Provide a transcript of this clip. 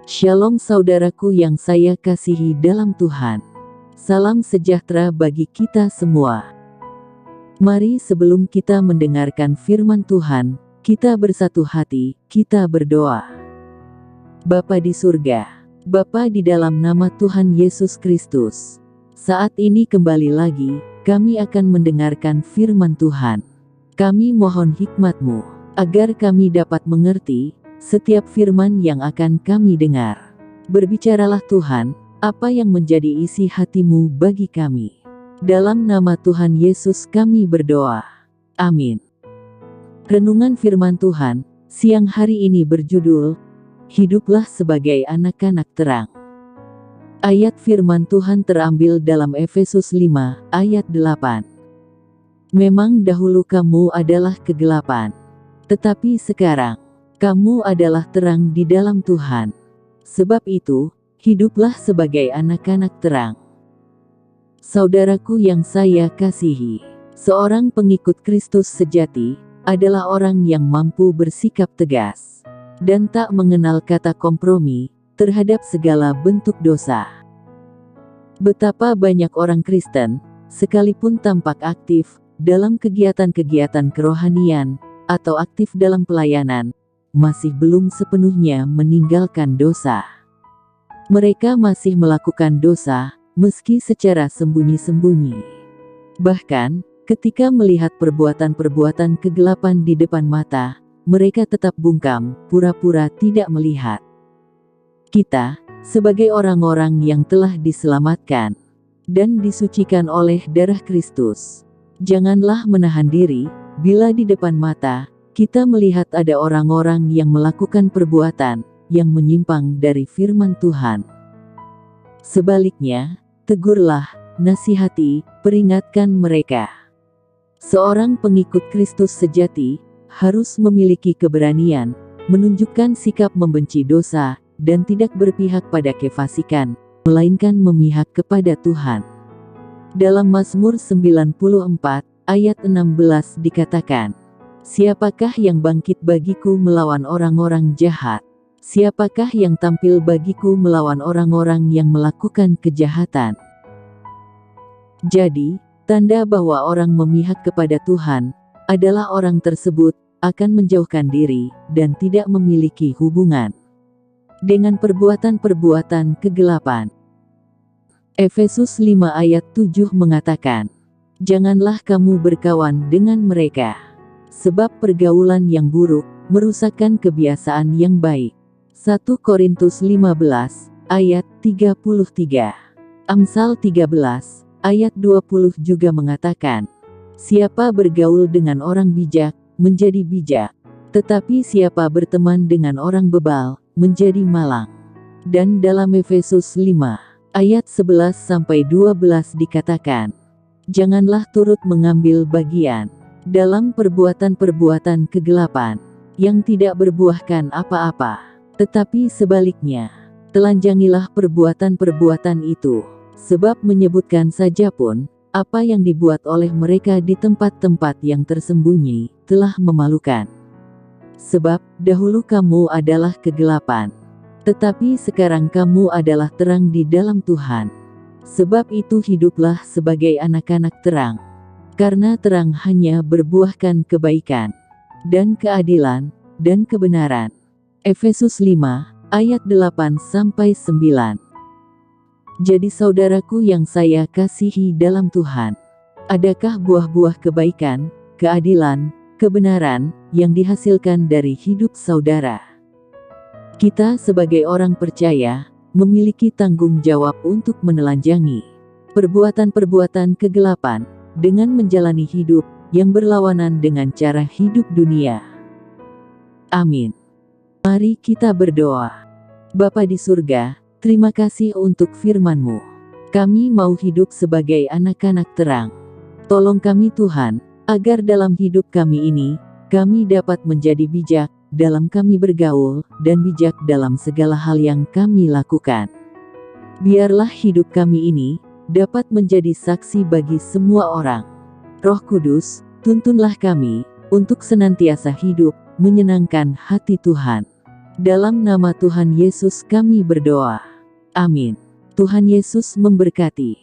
Shalom saudaraku yang saya kasihi dalam Tuhan. Salam sejahtera bagi kita semua. Mari sebelum kita mendengarkan firman Tuhan, kita bersatu hati, kita berdoa. Bapa di surga, Bapa di dalam nama Tuhan Yesus Kristus. Saat ini kembali lagi, kami akan mendengarkan firman Tuhan. Kami mohon hikmat-Mu, agar kami dapat mengerti setiap firman yang akan kami dengar. Berbicaralah Tuhan, apa yang menjadi isi hati-Mu bagi kami. Dalam nama Tuhan Yesus kami berdoa. Amin. Renungan firman Tuhan, siang hari ini berjudul, Hiduplah sebagai anak-anak terang. Ayat firman Tuhan terambil dalam Efesus 5, ayat 8. Memang dahulu kamu adalah kegelapan, tetapi sekarang kamu adalah terang di dalam Tuhan. Sebab itu, hiduplah sebagai anak-anak terang. Saudaraku yang saya kasihi, seorang pengikut Kristus sejati adalah orang yang mampu bersikap tegas dan tak mengenal kata kompromi terhadap segala bentuk dosa. Betapa banyak orang Kristen, sekalipun tampak aktif dalam kegiatan-kegiatan kerohanian atau aktif dalam pelayanan, masih belum sepenuhnya meninggalkan dosa. Mereka masih melakukan dosa, meski secara sembunyi-sembunyi. Bahkan, ketika melihat perbuatan-perbuatan kegelapan di depan mata, mereka tetap bungkam, pura-pura tidak melihat. Kita, sebagai orang-orang yang telah diselamatkan dan disucikan oleh darah Kristus, janganlah menahan diri bila di depan mata kita melihat ada orang-orang yang melakukan perbuatan yang menyimpang dari firman Tuhan. Sebaliknya, tegurlah, nasihati, peringatkan mereka. Seorang pengikut Kristus sejati harus memiliki keberanian menunjukkan sikap membenci dosa dan tidak berpihak pada kefasikan, melainkan memihak kepada Tuhan. Dalam Mazmur 94, ayat 16 dikatakan, "Siapakah yang bangkit bagiku melawan orang-orang jahat? Siapakah yang tampil bagiku melawan orang-orang yang melakukan kejahatan?" Jadi, tanda bahwa orang memihak kepada Tuhan adalah orang tersebut akan menjauhkan diri dan tidak memiliki hubungan dengan perbuatan-perbuatan kegelapan. Efesus 5 ayat 7 mengatakan, "Janganlah kamu berkawan dengan mereka, sebab pergaulan yang buruk merusakkan kebiasaan yang baik." 1 Korintus 15, ayat 33. Amsal 13, ayat 20 juga mengatakan, "Siapa bergaul dengan orang bijak, menjadi bijak. Tetapi siapa berteman dengan orang bebal, menjadi malang." Dan dalam Efesus 5, ayat 11-12 dikatakan, "Janganlah turut mengambil bagian dalam perbuatan-perbuatan kegelapan yang tidak berbuahkan apa-apa, tetapi sebaliknya, telanjangilah perbuatan-perbuatan itu, sebab menyebutkan saja pun, apa yang dibuat oleh mereka di tempat-tempat yang tersembunyi, telah memalukan. Sebab, dahulu kamu adalah kegelapan, tetapi sekarang kamu adalah terang di dalam Tuhan. Sebab itu hiduplah sebagai anak-anak terang. Karena terang hanya berbuahkan kebaikan, dan keadilan, dan kebenaran." Efesus 5, ayat 8-9. Jadi saudaraku yang saya kasihi dalam Tuhan, adakah buah-buah kebaikan, keadilan, kebenaran, yang dihasilkan dari hidup saudara? Kita sebagai orang percaya, memiliki tanggung jawab untuk menelanjangi perbuatan-perbuatan kegelapan, dengan menjalani hidup yang berlawanan dengan cara hidup dunia. Amin. Mari kita berdoa. Bapa di surga, terima kasih untuk firman-Mu. Kami mau hidup sebagai anak-anak terang. Tolong kami Tuhan, agar dalam hidup kami ini, kami dapat menjadi bijak dalam kami bergaul, dan bijak dalam segala hal yang kami lakukan. Biarlah hidup kami ini dapat menjadi saksi bagi semua orang. Roh Kudus, tuntunlah kami untuk senantiasa hidup menyenangkan hati Tuhan. Dalam nama Tuhan Yesus kami berdoa. Amin. Tuhan Yesus memberkati.